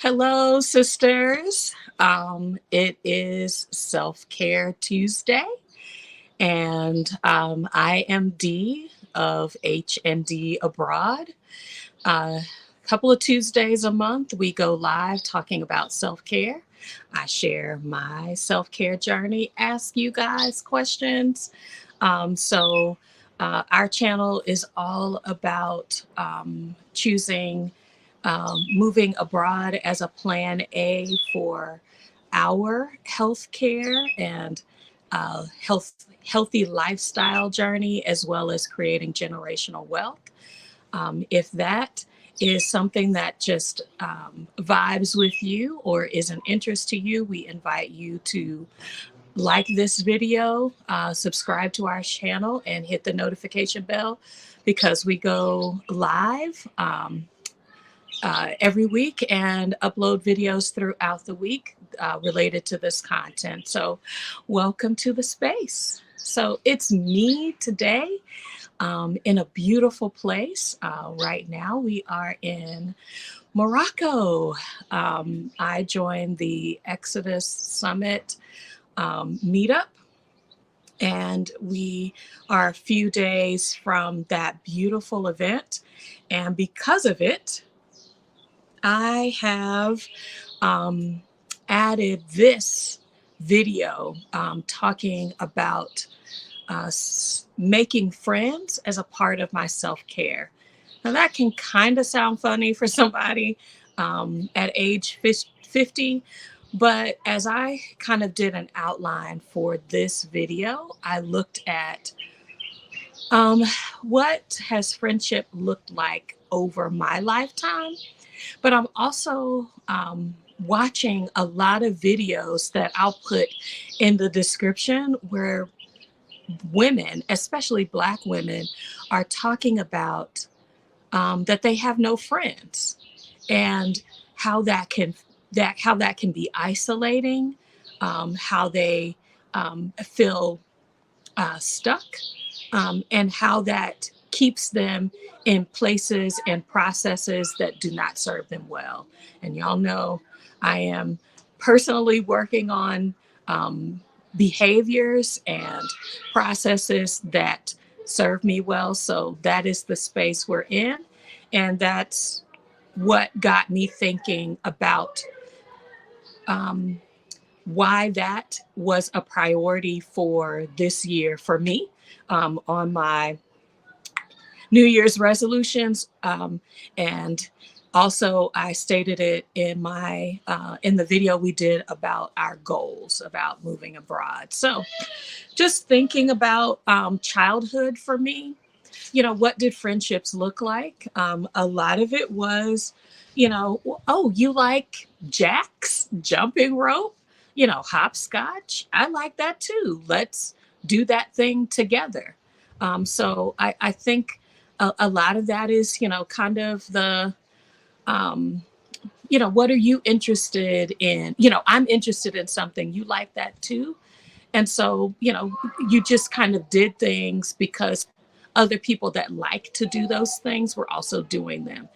Hello, sisters. It is Self-Care Tuesday, and I am Dee of H&D Abroad. A couple of Tuesdays a month, we go live talking about self-care. I share my self-care journey, ask you guys questions. Our channel is all about choosing moving abroad as a plan A for our healthcare and healthy lifestyle journey, as well as creating generational wealth. If that is something that just vibes with you or is an interest to you, we invite you to like this video, subscribe to our channel, and hit the notification bell because we go live every week and upload videos throughout the week related to this content. So welcome to the space. So it's me today in a beautiful place. Right now we are in Morocco. I joined the Exodus Summit meetup, and we are a few days from that beautiful event. And because of it, I have added this video talking about making friends as a part of my self-care. Now that can kind of sound funny for somebody at age 50, but as I kind of did an outline for this video, I looked at what has friendship looked like over my lifetime. But I'm also watching a lot of videos that I'll put in the description where women, especially Black women, are talking about that they have no friends, and how that can be isolating, how they feel stuck, and how that keeps them in places and processes that do not serve them well. And y'all know I am personally working on behaviors and processes that serve me well. So that is the space we're in. And that's what got me thinking about why that was a priority for this year for me on my New Year's resolutions, and also I stated it in my in the video we did about our goals about moving abroad. So, just thinking about childhood for me, what did friendships look like? A lot of it was, oh, you like jacks, jumping rope, hopscotch. I like that too. Let's do that thing together. So I think a lot of that is, kind of the, what are you interested in? I'm interested in something. You like that too. And so, you just kind of did things because other people that like to do those things were also doing them.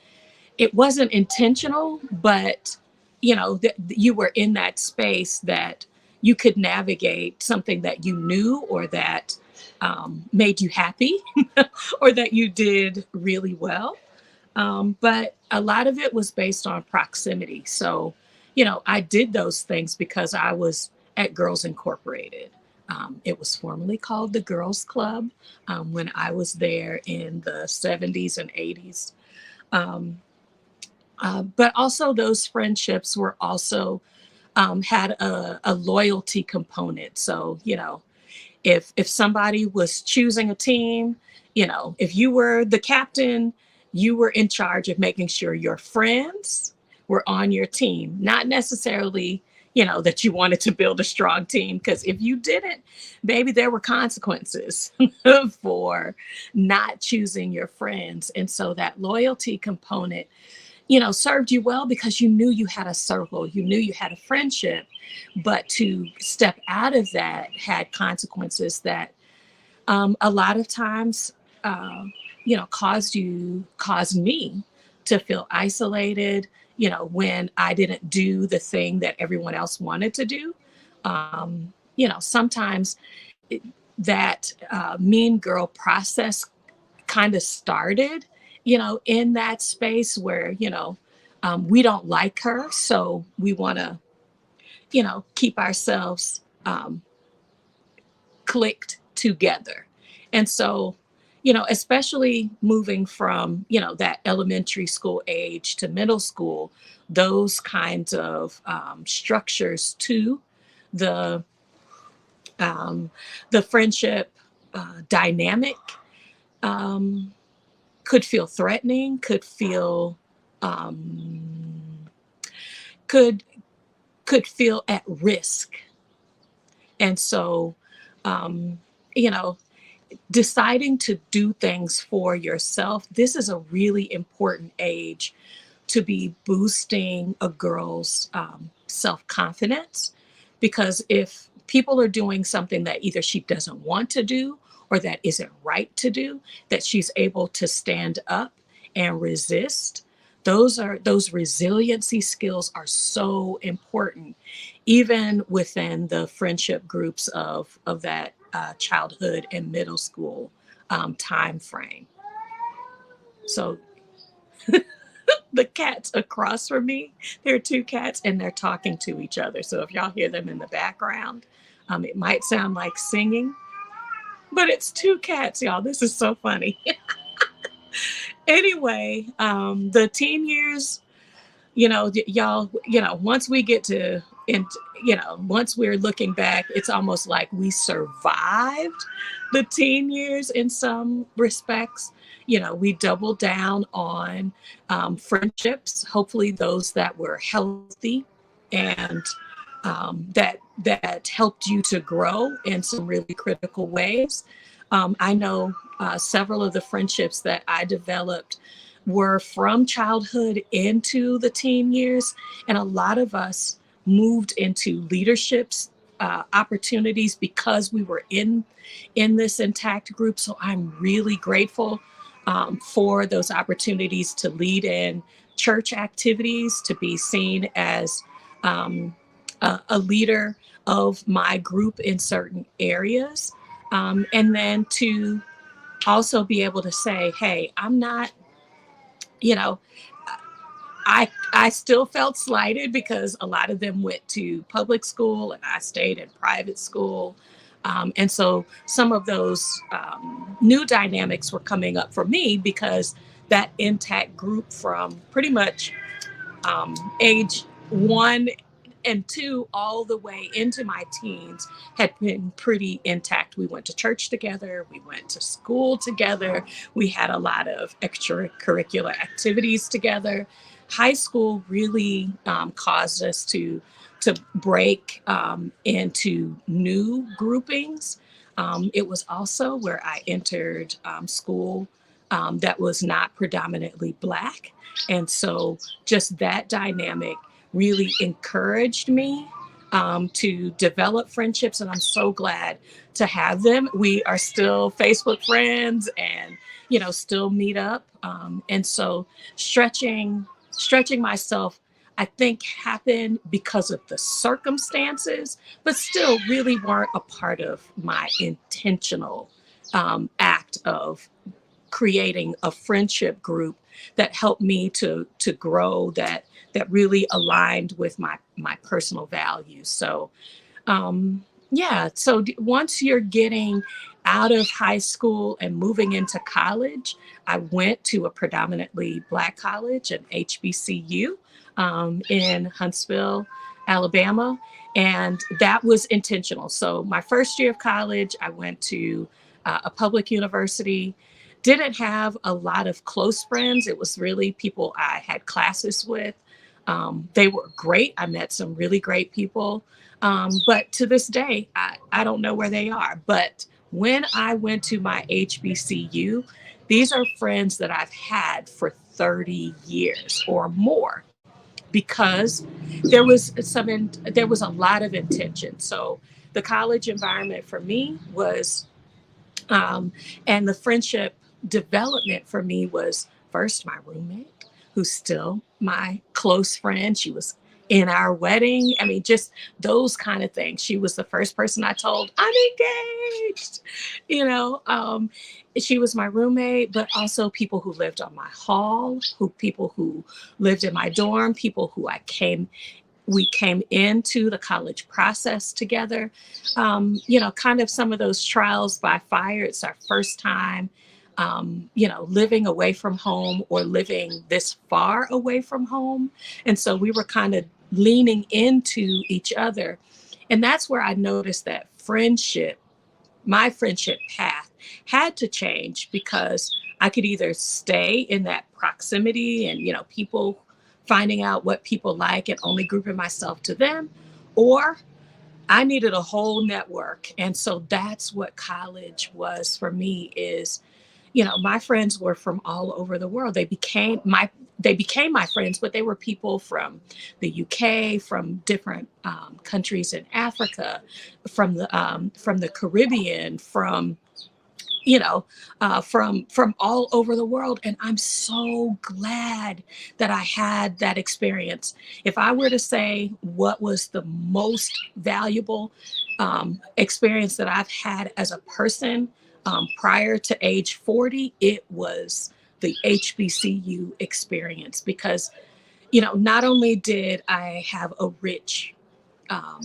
It wasn't intentional, but, you were in that space that you could navigate something that you knew or that made you happy or that you did really well. But a lot of it was based on proximity. So, I did those things because I was at Girls Incorporated. It was formerly called the Girls Club when I was there in the 70s and 80s. But also those friendships were also had a loyalty component. So, if somebody was choosing a team, if you were the captain, you were in charge of making sure your friends were on your team, not necessarily, that you wanted to build a strong team. Because if you didn't, maybe there were consequences for not choosing your friends. And so that loyalty component, served you well because you knew you had a circle, you knew you had a friendship. But to step out of that had consequences that a lot of times, caused me to feel isolated, when I didn't do the thing that everyone else wanted to do. Sometimes that mean girl process kind of started, in that space where, we don't like her. So we want to, keep ourselves clicked together. And so, especially moving from, that elementary school age to middle school, those kinds of structures to the the friendship dynamic um, could feel threatening, um, could could feel at risk. And so, um, you know, deciding to do things for yourself, this is a really important age to be boosting a girl's self confidence. Because if people are doing something that either she doesn't want to do or that isn't right to do, that she's able to stand up and resist. Those resiliency skills are so important, even within the friendship groups of that childhood and middle school time frame. So the cats across from me, there are two cats and they're talking to each other. So if y'all hear them in the background, it might sound like singing, but it's two cats, y'all. This is so funny. Anyway, the teen years, y'all, once we get to, and once we're looking back, it's almost like we survived the teen years in some respects. We doubled down on friendships, hopefully those that were healthy and that helped you to grow in some really critical ways. I know several of the friendships that I developed were from childhood into the teen years, and a lot of us moved into leaderships opportunities because we were in this intact group. So I'm really grateful for those opportunities to lead in church activities, to be seen as a leader of my group in certain areas, and then to also be able to say, hey, I'm not, you know, I still felt slighted because a lot of them went to public school and I stayed in private school. And so some of those new dynamics were coming up for me because that intact group from pretty much age 1 and 2 all the way into my teens had been pretty intact. We went to church together, we went to school together, we had a lot of extracurricular activities together. High school really caused us to break into new groupings. It was also where I entered school that was not predominantly Black. And so just that dynamic really encouraged me to develop friendships. And I'm so glad to have them. We are still Facebook friends and, still meet up. And so stretching myself, I think happened because of the circumstances, but still really weren't a part of my intentional act of creating a friendship group that helped me to grow, that really aligned with my personal values. So yeah, so once you're getting out of high school and moving into college, I went to a predominantly Black college, an HBCU, in Huntsville, Alabama, and that was intentional. So my first year of college, I went to a public university. Didn't have a lot of close friends. It was really people I had classes with. They were great. I met some really great people. But to this day, I don't know where they are. But when I went to my HBCU, these are friends that I've had for 30 years or more because there was a lot of intention. So the college environment for me was and the friendship development for me was first my roommate, who's still my close friend. She was in our wedding. I mean, just those kind of things. She was the first person I told I'm engaged. You know, she was my roommate, but also people who lived on my hall, people who lived in my dorm, people who we came into the college process together. You know, kind of some of those trials by fire. It's our first time, you know, living away from home or living this far away from home. And so we were kind of leaning into each other. And that's where I noticed that my friendship path had to change because I could either stay in that proximity and, you know, people finding out what people like and only grouping myself to them, or I needed a whole network. And so that's what college was for me is, you know, my friends were from all over the world. They became my friends, but they were people from the UK, from different countries in Africa, from the Caribbean, from you know, from all over the world. And I'm so glad that I had that experience. If I were to say what was the most valuable experience that I've had as a person prior to age 40, it was the HBCU experience because, you know, not only did I have a um,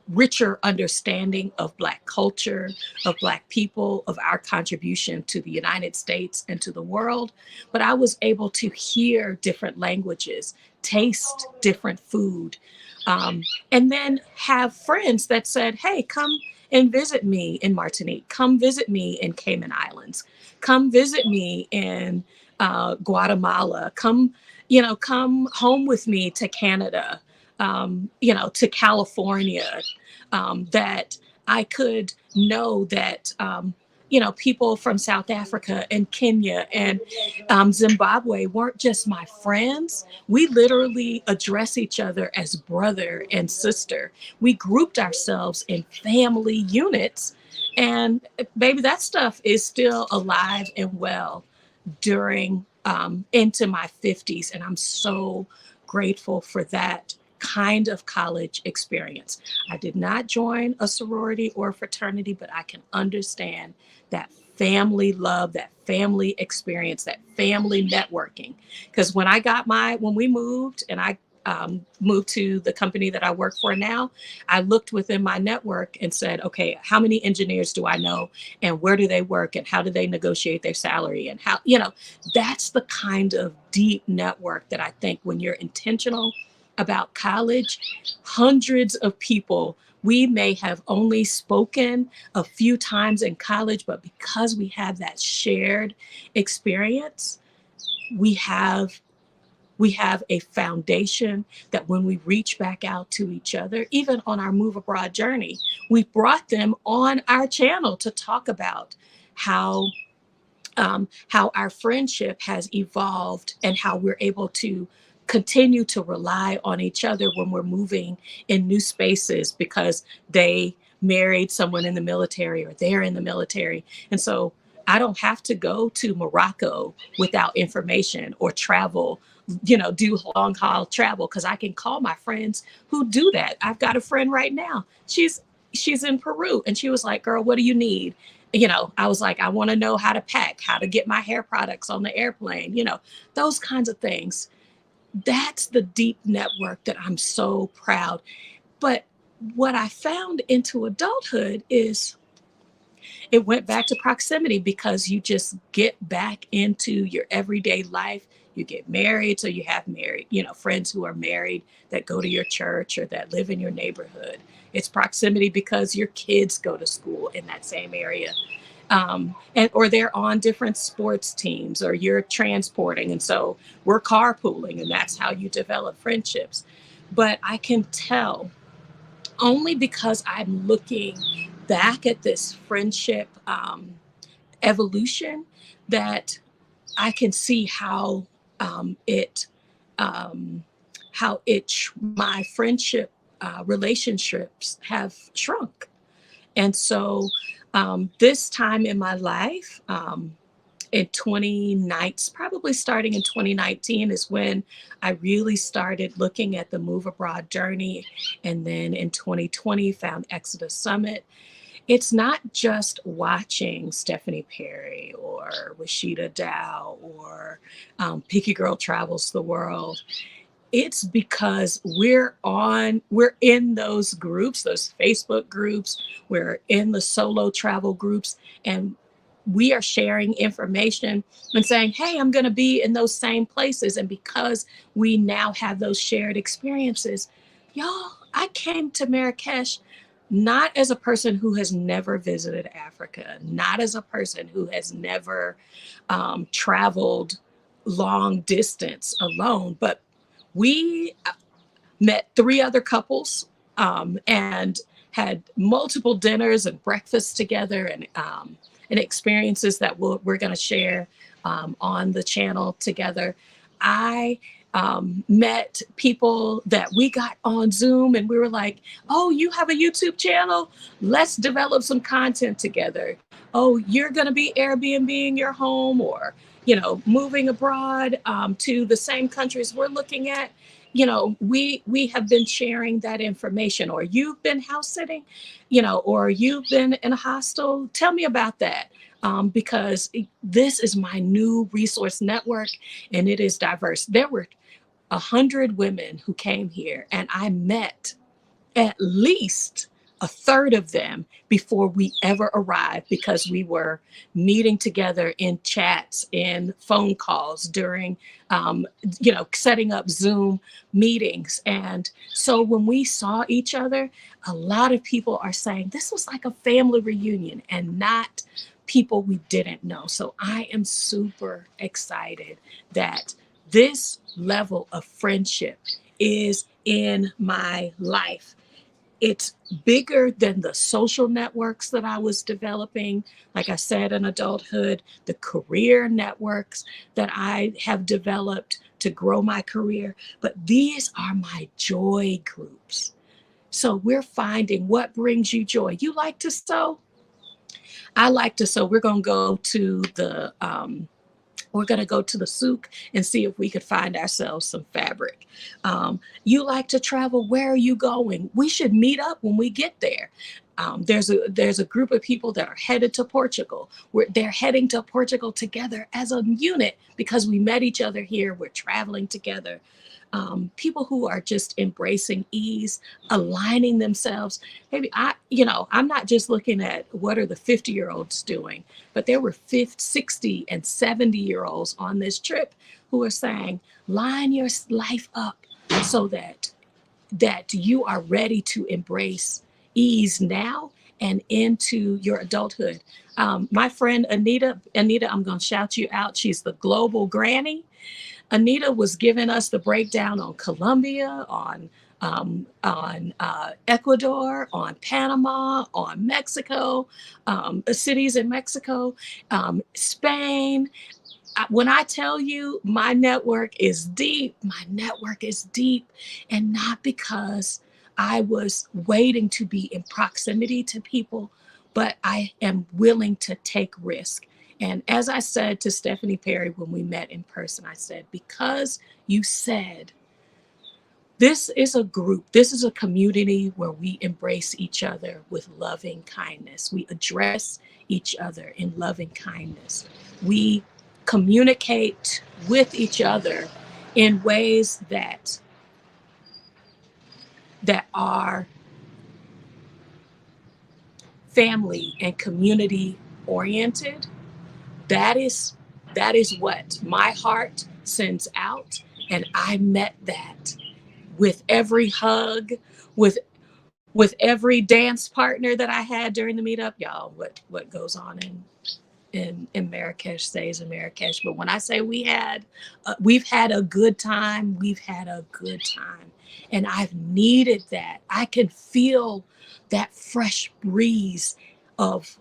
richer understanding of Black culture, of Black people, of our contribution to the United States and to the world. But I was able to hear different languages, taste different food, and then have friends that said, hey, come and visit me in Martinique, come visit me in Cayman Islands, come visit me in Guatemala, come home with me to Canada, you know, to California, that I could know that, you know, people from South Africa and Kenya and Zimbabwe weren't just my friends. We literally address each other as brother and sister. We grouped ourselves in family units. And baby, that stuff is still alive and well during into my 50s. And I'm so grateful for that kind of college experience. I did not join a sorority or a fraternity, but I can understand that family love, that family experience, that family networking. Because when we moved and I moved to the company that I work for now, I looked within my network and said, okay, how many engineers do I know and where do they work and how do they negotiate their salary and how, you know, that's the kind of deep network that I think when you're intentional about college, hundreds of people we may have only spoken a few times in college, but because we have that shared experience, we have we have a foundation that when we reach back out to each other, even on our move abroad journey, we brought them on our channel to talk about how how our friendship has evolved and how we're able to continue to rely on each other when we're moving in new spaces because they married someone in the military or they're in the military. And so I don't have to go to Morocco without information or travel, you know, do long haul travel because I can call my friends who do that. I've got a friend right now. She's in Peru and she was like, girl, what do you need? You know, I was like, I want to know how to pack, how to get my hair products on the airplane, you know, those kinds of things. That's the deep network that I'm so proud. But what I found into adulthood is it went back to proximity because you just get back into your everyday life. You get married, so you have married, you know, friends who are married that go to your church or that live in your neighborhood. It's proximity because your kids go to school in that same area. And or they're on different sports teams or you're transporting. And so we're carpooling and that's how you develop friendships. But I can tell only because I'm looking back at this friendship evolution that I can see it, um, my friendship relationships have shrunk. And so this time in my life, in 2019, probably starting in 2019 is when I really started looking at the Move Abroad journey. And then in 2020, found Exodus Summit. It's not just watching Stephanie Perry or Rashida Dow or Picky Girl Travels the World. It's because we're in those groups, those Facebook groups, we're in the solo travel groups, and we are sharing information and saying, hey, I'm going to be in those same places. And because we now have those shared experiences, y'all, I came to Marrakesh not as a person who has never visited Africa, not as a person who has never traveled long distance alone, but we met three other couples and had multiple dinners and breakfasts together and experiences that we're going to share on the channel together. I met people that we got on Zoom and we were like, oh, you have a YouTube channel? Let's develop some content together. Oh, you're going to be Airbnb-ing your home or, moving abroad to the same countries we're looking at. We have been sharing that information, or you've been house sitting, or you've been in a hostel. Tell me about that. Because this is my new resource network and it is diverse. There were 100 women who came here and I met at least a third of them before we ever arrived, because we were meeting together in chats, in phone calls, during, setting up Zoom meetings. And so when we saw each other, a lot of people are saying this was like a family reunion and not people we didn't know. So I am super excited that this level of friendship is in my life. It's bigger than the social networks that I was developing, like I said, in adulthood, the career networks that I have developed to grow my career. But these are my joy groups. So we're finding what brings you joy. You like to sew? I like to sew. We're going to go to the souk and see if we could find ourselves some fabric. You like to travel. Where are you going? We should meet up when we get there. There's a group of people that are headed to Portugal. They're heading to Portugal together as a unit because we met each other here. We're traveling together. People who are just embracing ease, aligning themselves. Maybe I'm not just looking at what are the 50-year-olds doing, but there were 50, 60 and 70-year-olds on this trip who are saying, line your life up so that you are ready to embrace ease now and into your adulthood. My friend Anita, I'm going to shout you out. She's the global granny. Anita was giving us the breakdown on Colombia, on Ecuador, on Panama, on Mexico, cities in Mexico, Spain. When I tell you my network is deep, and not because I was waiting to be in proximity to people, but I am willing to take risk. And as I said to Stephanie Perry when we met in person, I said, because you said, this is a group, this is a community where we embrace each other with loving kindness. We address each other in loving kindness. We communicate with each other in ways that are family and community oriented. That is what my heart sends out. And I met that with every hug, with every dance partner that I had during the meetup. Y'all, what goes on in Marrakesh stays in Marrakesh. But when I say we've had a good time, we've had a good time. And I've needed that. I can feel that fresh breeze of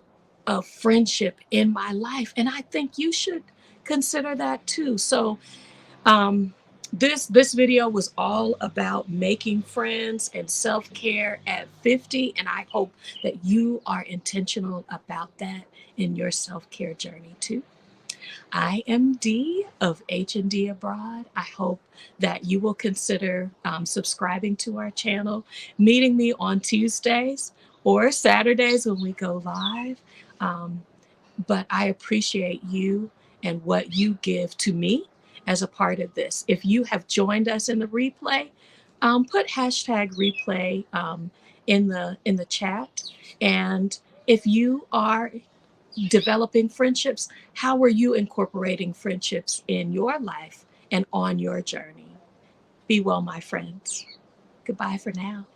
friendship in my life. And I think you should consider that too. So this video was all about making friends and self-care at 50. And I hope that you are intentional about that in your self-care journey too. I am Dee of H&D Abroad. I hope that you will consider subscribing to our channel, meeting me on Tuesdays or Saturdays when we go live. Um, but I appreciate you and what you give to me as a part of this. If you have joined us in the replay, put hashtag replay in the chat. And if you are developing friendships, how are you incorporating friendships in your life and on your journey? Be well, my friends. Goodbye for now.